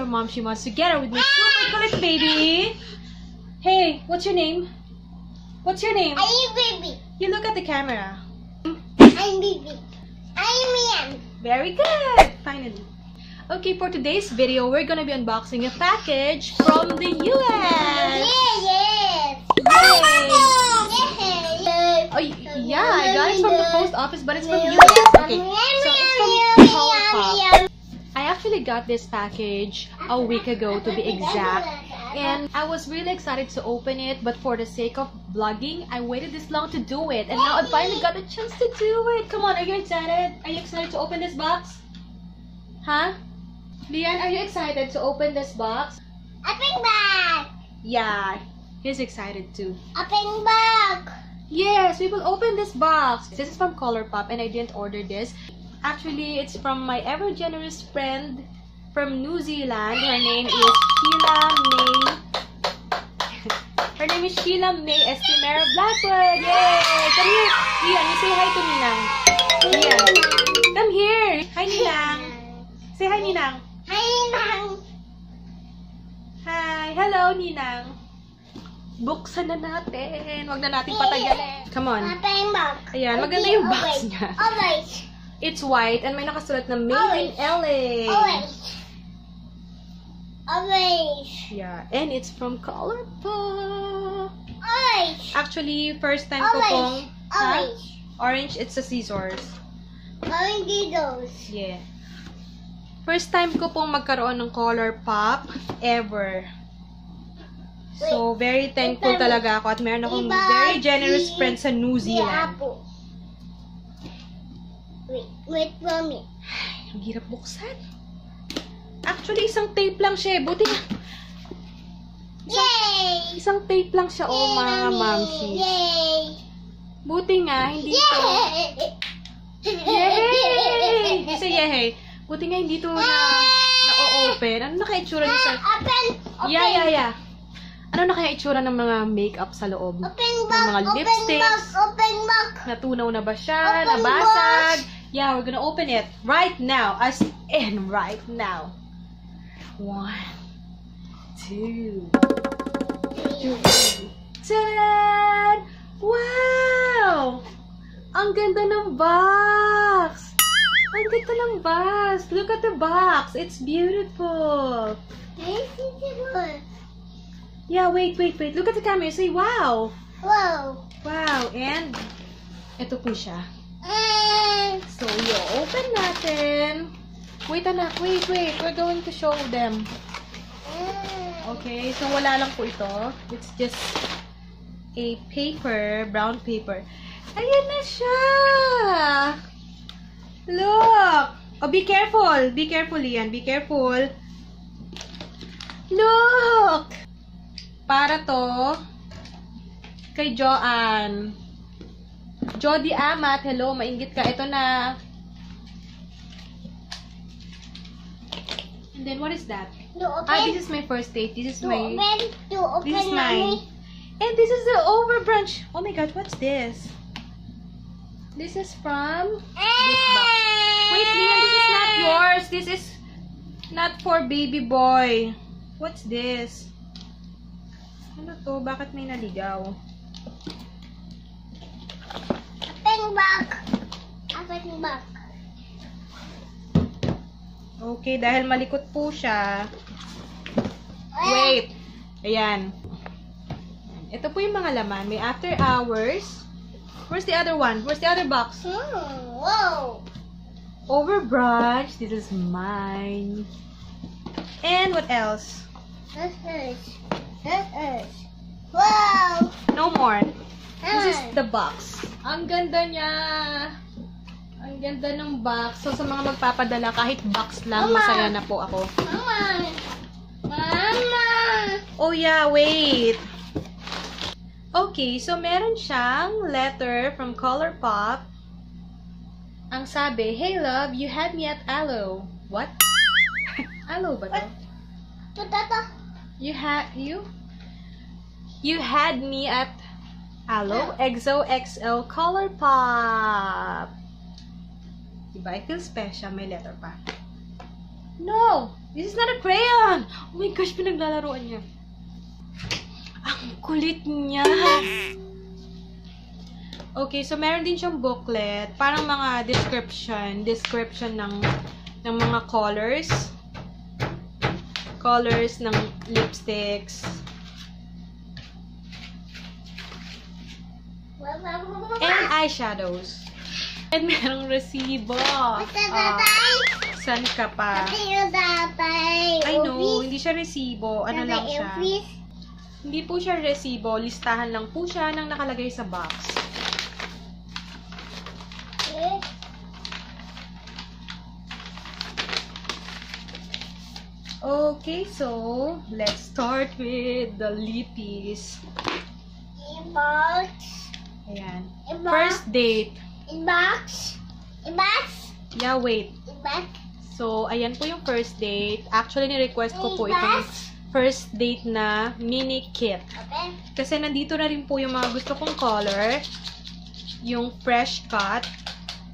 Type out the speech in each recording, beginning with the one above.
your mom, she wants together with my super cute baby. Hey, what's your name? What's your name? I'm baby. You look at the camera. I'm baby. I'm Ian. Very good. Finally. Okay, for today's video, we're gonna be unboxing a package from the US. Yes. Oh, yeah, I got it from the post office, but it's from US. Okay, so it's from ColourPop. I actually got this package a week ago, to be exact. And I was really excited to open it, but for the sake of vlogging, I waited this long to do it. And now I finally got the chance to do it. Come on, are you excited? Are you excited to open this box? Huh? Lian, are you excited to open this box? Open back. Yeah, he's excited too. Open back. Yes, we will open this box. This is from ColourPop and I didn't order this. Actually, it's from my ever-generous friend from New Zealand. Her name is Sheila May. Her name is Sheila May Estimera Blackwood. Yay! Come here. Lian, you say hi to Ninang. Lian, come here. Hi, Ninang. Say hi, Ninang. Hi, Nang. Hi. Hello, Ninang. Buksan na natin. Huwag na natin patagalin. Come on. Open back. Ayan, maganda yung box niya. Always. It's white and may nakasulat na Made in LA. Always. Always. Yeah, and it's from ColourPop. Always. Actually, first time ko pong Always. orange, it's a scissors. Orange those. Yeah. First time ko pong magkaroon ng ColourPop ever. So, very thankful talaga ako at meron akong very generous friend sa New Zealand. Wait for me. Ay, ang hirap buksan. Actually, isang tape lang siya. Buti nga. Yay! Isang tape lang siya, oh mga mamsi. Yay! Buti nga, hindi to. Yay! Yay! Say yay! Buti nga hindi to na-open. Ano na kaya itsura niya sa... Open! Yeah. Ano na kaya itsura ng mga makeup sa loob? Open Ng back! mga lipsticks? Open back! Natunaw na ba siya? Open Nabasag? Yeah, we're gonna open it right now. As in right now. 1, 2, 3. Tadaan! Wow! Ang ganda ng box! Ang ganda ng box! Look at the box! It's beautiful! Yeah, wait. Look at the camera. Say, wow! Wow! Wow! And, ito po siya. So, i-open natin. Wait, anak. Wait. We're going to show them. Okay, so wala lang po ito. It's just a paper, brown paper. Ayan na siya! Look! Oh, be careful! Be careful, Lian. Be careful. Look! Para to kay Joanne. Jody Amat, hello, mainggit ka. Ito na. And then, what is that? This is my first date. This is my... This is mine. And this is the over branch. Oh my God, what's this? This is from this box. Wait, Lian, this is not yours. This is not for baby boy. What's this? Ano to? Bakit may naligaw? Open back. Okay, dahil malikot po siya. Wait. Ayan. Ito po yung mga laman. May after hours. Where's the other one? Where's the other box? Wow! Over branch. This is mine. And what else? This is. Wow! No more. This is the box. Ang ganda niya. Ang ganda ng box. So, sa mga magpapadala, kahit box lang, masaya na po ako. Mama! Oh yeah, wait. Okay, so meron siyang letter from ColourPop. Ang sabi, "Hey love, you had me at Alo." What? Alo ba to? You had me at Alo XOXO ColourPop. Diba? I feel special. May letter pa. No! This is not a crayon! Oh my gosh, pinaglalaroan niya. Ang kulit niya. Okay, so meron din siyang booklet. Parang mga description ng mga colors. Colors ng lipsticks. And eyeshadows. And merong resibo. San ka pa? I know, hindi siya resibo. Ano lang siya? Hindi po siya resibo. Listahan lang po siya ng nakalagay sa box. Okay, so let's start with the lippies. Inbox. Ayan. Inbox. First date. Inbox. Inbox. Yeah, wait. Inbox. So, ayan po yung first date. Actually, ni-request ko po itong first date na mini kit. Open. Kasi nandito na rin po yung mga gusto kong color. Yung Fresh Cut,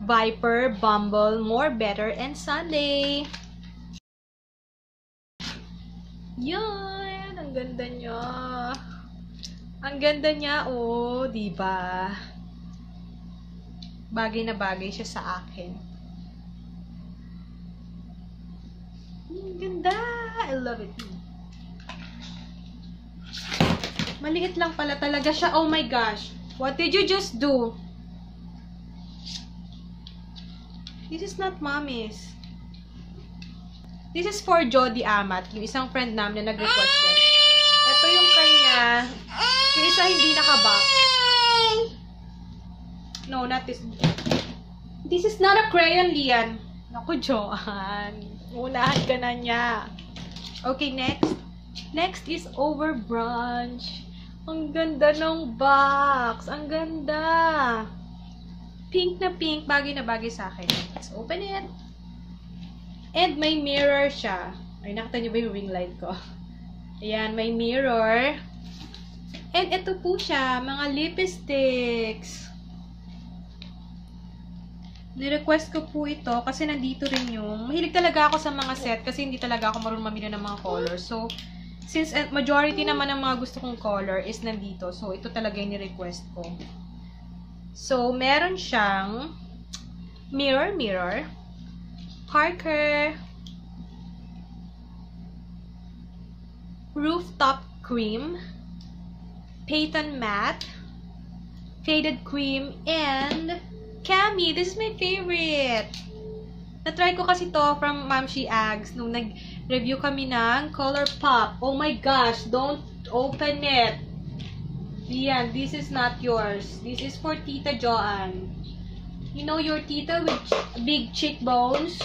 Viper, Bumble, More Better, and Sunday. Yan! Ang ganda niya. Ang ganda niya, oh. Diba? Bagay na bagay siya sa akin. Ang ganda! I love it. Maliit lang pala talaga siya. Oh my gosh! What did you just do? This is not mommy's. This is for Jody Amat, yung isang friend namin na nag-request din. Ito yung kanya. Yung isa hindi naka-box. No, not this. This is not a crayon, Lian. Naku, Joanne. Unahan ka na niya. Okay, next. Next is Over Brunch. Ang ganda ng box. Ang ganda. Pink na pink. Bagay na bagay sa akin. Let's open it. And may mirror siya. Ay, nakita niyo ba yung ring light ko? Ayan, may mirror. And ito po siya, mga lipsticks. Ni-request ko po ito kasi nandito rin yung... Mahilig talaga ako sa mga set kasi hindi talaga ako marunong mamili ng mga colors. So, since majority naman ng mga gusto kong color is nandito. So, ito talaga yung ni-request ko. So, meron siyang mirror, Parker, Rooftop Cream, Peyton Matte, Faded Cream, and Cami. This is my favorite. Na-try ko kasi to from Mamshi Ags nung nag-review kami ng ColourPop. Oh my gosh, don't open it. Yan, this is not yours. This is for Tita Joanne. You know your tita with big cheekbones?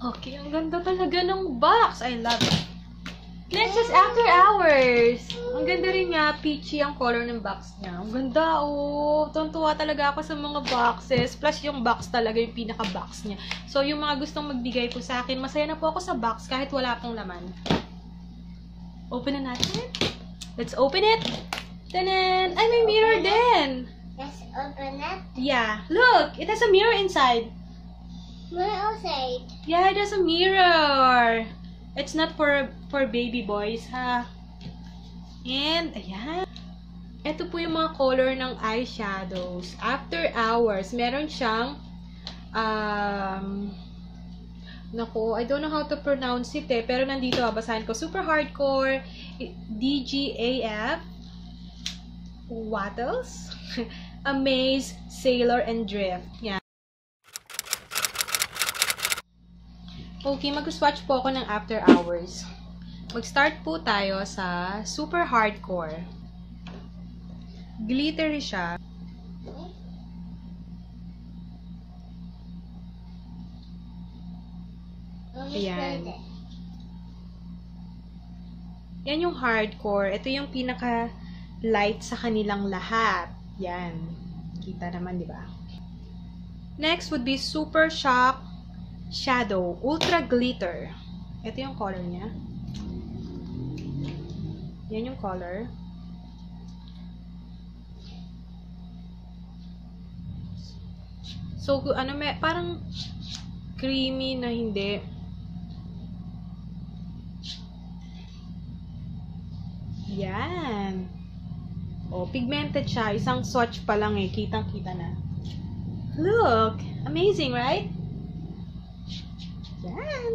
Okay, ang ganda talaga ng box. I love it. Next is After Hours. Ang ganda rin niya. Peachy ang color ng box niya. Ang ganda, oh. Tuntua talaga ako sa mga boxes. Plus, yung box talaga yung pinaka-box niya. So, yung mga gustong magbigay po sa akin, masaya na po ako sa box kahit wala pong laman. Open na natin. Let's open it. Tanan! Ay, may mirror din. Let's open it. Yeah. Look! It has a mirror inside. What outside? Yeah, it has a mirror. It's not for baby boys, ha? And, ayan. Ito po yung mga color ng eyeshadows. After Hours. Meron siyang, naku, I don't know how to pronounce it eh. Pero nandito, basahin ko. Super Hardcore, DGAF, Wattles, Amaze, Sailor, and Drift. Yan. Okay, mag-swatch po ako ng After Hours. Mag-start po tayo sa Super Hardcore. Glittery siya. Ayan. Yan yung hardcore. Ito yung pinaka-light sa kanilang lahat. Yan. Kita naman, di ba? Next would be Super Shock Shadow Ultra Glitter. Ito yung color niya. Yan yung color. So, ano, parang creamy na hindi. Yan. Oh, pigmented siya. Isang swatch pa lang eh. Kitang-kita na. Look! Amazing, right? Yan.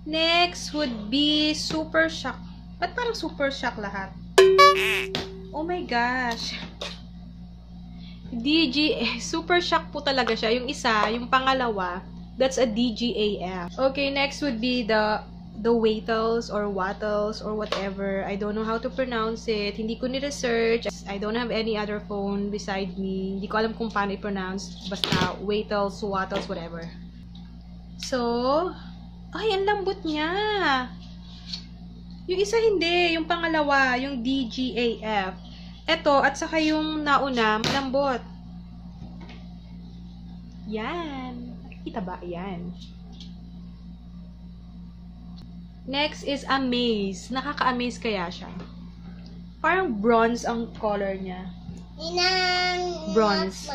Next would be Super Shock. Ba't parang Super Shock lahat? Oh my gosh. Super Shock po talaga siya. Yung isa, yung pangalawa, that's a DGAF. Okay, next would be the Wattles or Wattles or whatever. I don't know how to pronounce it. Hindi ko ni-research. I don't have any other phone beside me. Hindi ko alam kung paano i-pronounce. Basta Wattles, Wattles, whatever. So, ay, ang lambot niya. Yung isa hindi. Yung pangalawa, yung DGAF. Ito, at saka yung nauna, malambot. Yan. Nakikita ba? Yan. Next is Amaze. Nakaka-amaze kaya siya. Parang bronze ang color niya. Bronze.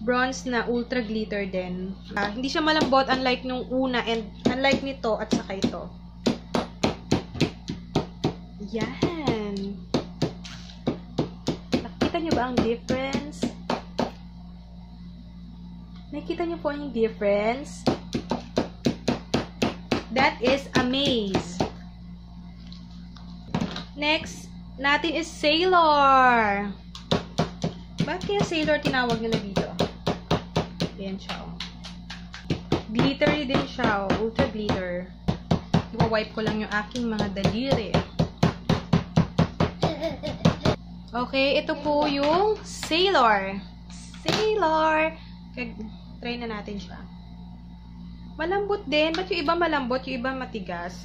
Bronze na ultra glitter din. Hindi siya malambot unlike nung una and unlike nito at saka ito. Yan. Nakita niyo ba ang difference? Nakita niyo po yung difference? That is Amaze. Next natin is Sailor. Bakit kaya Sailor tinawag nila dito? Ayan siya. Glittery din siya. Ultra glitter. Iwa-wipe ko lang yung aking mga daliri. Okay, ito po yung Sailor. Sailor. Try na natin siya. Malambot din. Ba't yung iba malambot? Yung iba matigas?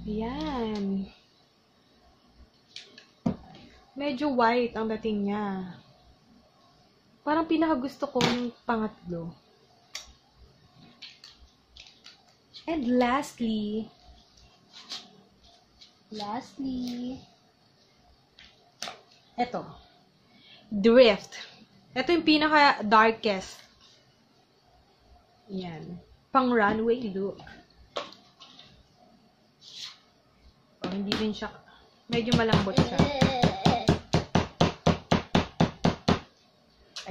Ayan. Medyo white ang dating niya. Parang pinakagusto ko yung pangatlo. And lastly, eto. Drift. Ito yung pinaka-darkest. Yan. Pang runway look. Oh, hindi din siya. Medyo malambot siya.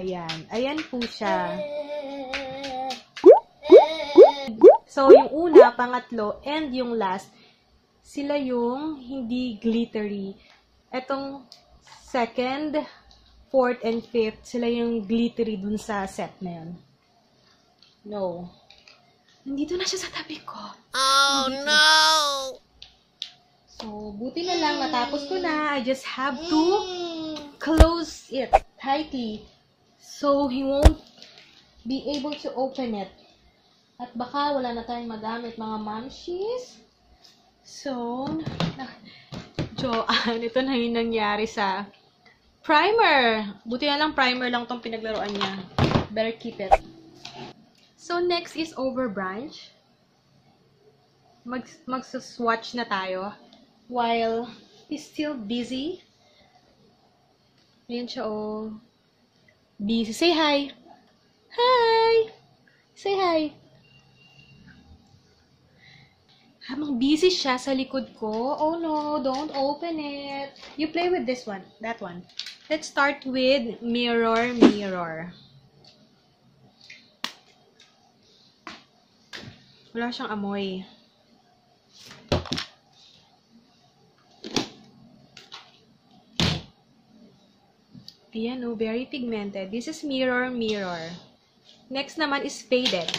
Ayan. Ayan po siya. So, yung una, pangatlo, and yung last, sila yung hindi glittery. Etong second, fourth, and fifth, sila yung glittery dun sa set na yun. No. Nandito na siya sa tabi ko. Oh, no! So, buti na lang, natapos ko na. I just have to close it tightly so he won't be able to open it. At baka wala na tayong magamit, mga mamshies. So, Joanne, ito na yung nangyari sa primer. Buti na lang, primer lang tong pinaglaruan niya. Better keep it. So, next is Overbranch. Mag-swatch na tayo while he's still busy. Ayan siya, oh. Busy. Say hi! Hi! Say hi! Habang busy siya sa likod ko. Oh no, don't open it. You play with this one. That one. Let's start with Mirror, Mirror. Wala siyang amoy. Ayan, oh, very pigmented. This is Mirror, Mirror. Next naman is Faded.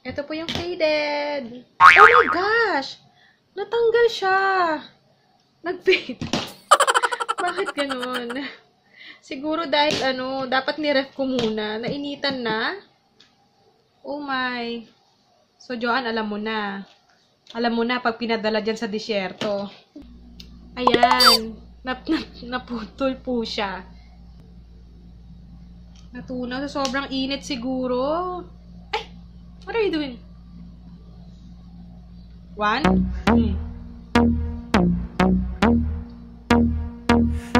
Ito po yung Faded. Oh my gosh! Natanggal siya! Nag-fade. Bakit ganun? Siguro dahil dapat ni-ref ko muna. Nainitan na. Oh my. So, Joanne, alam mo na. Alam mo na pag pinadala dyan sa disyerto. Ayan. Naputol po siya. Natunaw sa sobrang init siguro. Ay! What are you doing? 1.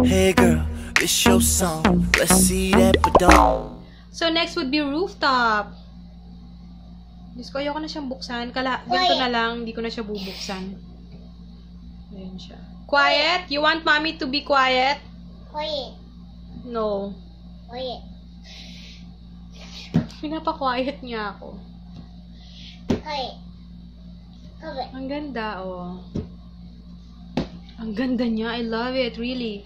Hey girl, it's your song. Let's see that badong. So, next would be rooftop. Diyos ko, ayoko na siyang buksan. Ganito na lang, hindi ko na siya bubuksan. Ayan siya. Quiet? You want mommy to be quiet? Quiet. No. Quiet. Pinapa-quiet niya ako. Quiet. Quiet. Ang ganda, oh. Ang ganda niya. I love it, really.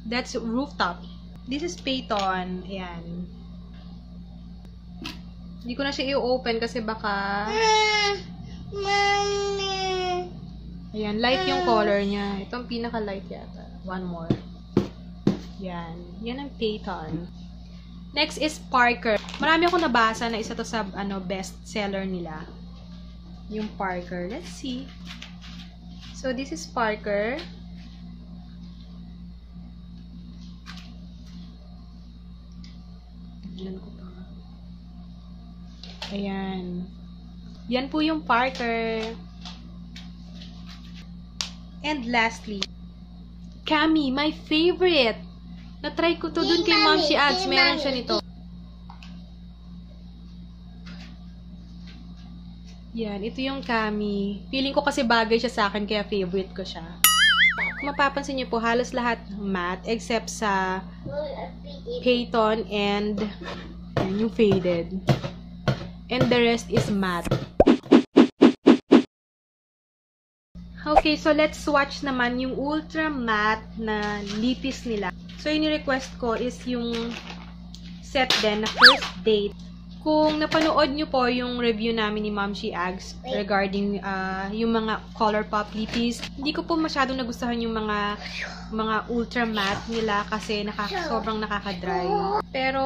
That's rooftop. This is Payton. Ayan. Hindi ko na siya i-open kasi baka... Mommy. Ayan, light yung color niya. Ito ang pinaka-light yata. One more. Yan. Yan ang Payton. Next is Parker. Marami akong nabasa na isa to sa best seller nila. Yung Parker. Let's see. So, this is Parker. Tignan ko pa. Ayan. Yan po yung Parker. And lastly, Cami, my favorite. Na-try ko to dun kay Ma'am si Ads. Meron siya nito. Yan, ito yung Cami. Feeling ko kasi bagay siya sa akin, kaya favorite ko siya. Kung mapapansin niyo po, halos lahat matte, except sa Payton and yung faded. And the rest is matte. Okay, so let's swatch naman yung ultra matte na lipis nila. So, yung request ko is yung set din na First Date. Kung napanood nyo po yung review namin ni Ma'am She Ags regarding yung mga ColourPop lipis, hindi ko po masyadong nagustuhan yung mga ultra matte nila kasi sobrang nakaka-dry. Pero,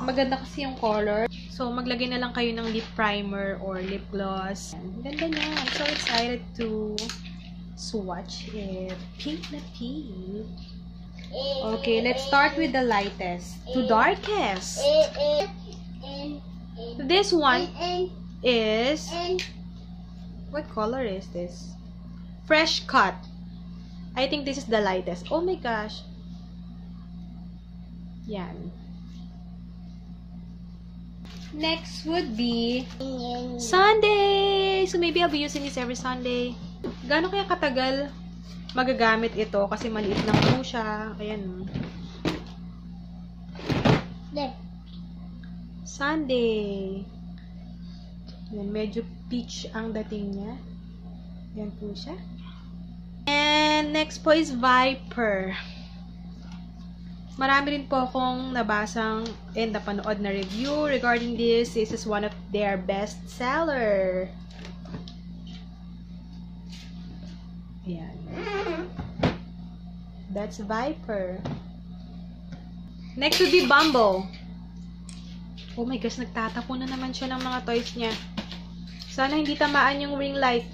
maganda kasi yung color. So, maglagay na lang kayo ng lip primer or lip gloss. Ganda niya. I'm so excited to swatch it. Pink na pink. Okay, let's start with the lightest to darkest. This one is... What color is this? Fresh Cut. I think this is the lightest. Oh my gosh. Yan. Next would be Sunday. So maybe I'll be using this every Sunday. Gaano kaya katagal magagamit ito kasi maliit lang po siya. Ayan. Sunday. Yan, medyo peach ang dating niya. Yan po siya. And next po is Viper. Marami rin po akong nabasang and napanood na review regarding this. This is one of their best seller. Ayan. That's Viper. Next would be Bumble. Oh my gosh, nagtatapon na naman siya ng mga toys niya. Sana hindi tamaan yung ring light.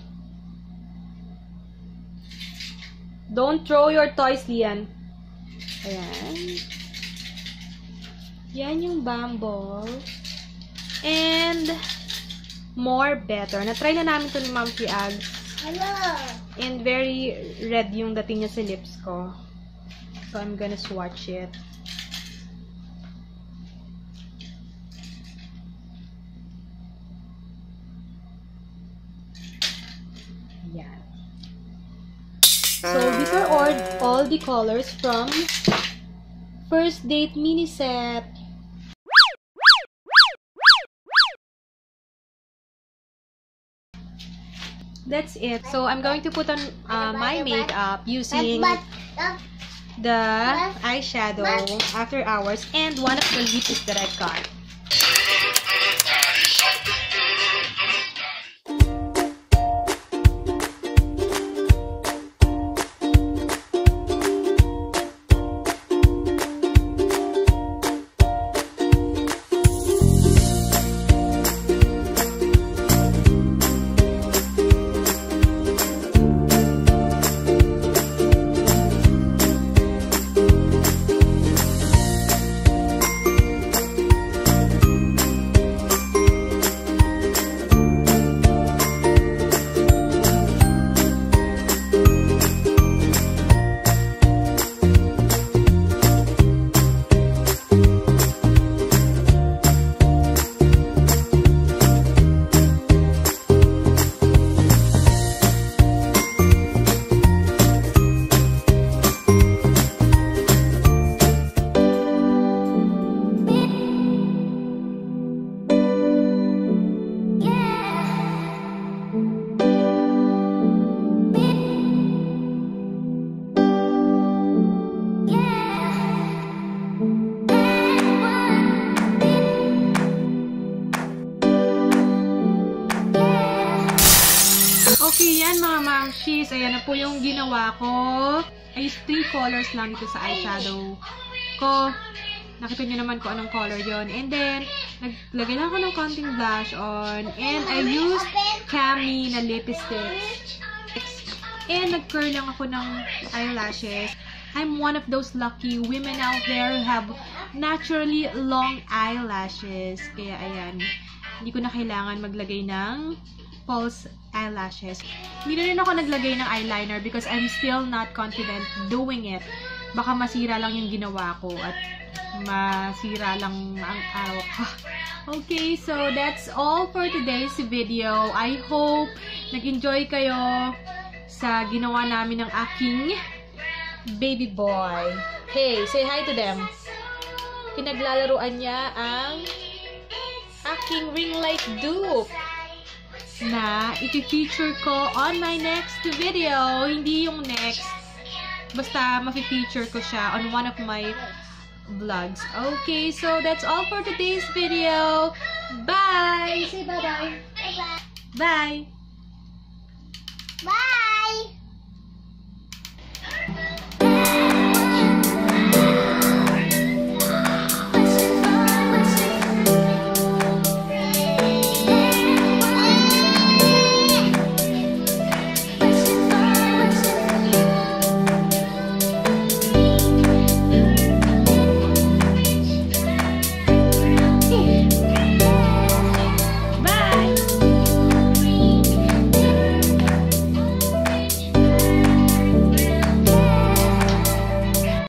Don't throw your toys, Lian. Ayan. Yan yung Bumble. And More Better. Na-try na namin ito ni Ma'am She Ags. Hello. And very red yung dating niya sa lips ko. So, I'm gonna swatch it. Yan. So, these are all the colors from First Date mini set. That's it. So, I'm going to put on my makeup using the eyeshadow After Hours and one of the lipsticks that I've got. beshies, ayan na po yung ginawa ko. I used 3 colors lang dito sa eyeshadow ko. Nakita niyo naman kung anong color yon. And then, naglagay lang ako ng konting blush on. And I used Cami na lipstick. And nag-curl lang ako ng eyelashes. I'm one of those lucky women out there who have naturally long eyelashes. Kaya ayan, hindi ko na kailangan maglagay ng false eyelashes. Hindi na rin ako naglagay ng eyeliner because I'm still not confident doing it. Baka masira lang yung ginawa ko at masira lang ang araw ko. Okay, so that's all for today's video. I hope nag-enjoy kayo sa ginawa namin ng aking baby boy. Hey, say hi to them. Pinaglalaruan niya ang aking ring light dupe na iti-feature ko on my next video. Hindi yung next. Basta mafi-feature ko siya on one of my vlogs. Okay, so that's all for today's video. Bye! Say bye-bye. Bye-bye. Bye! Bye!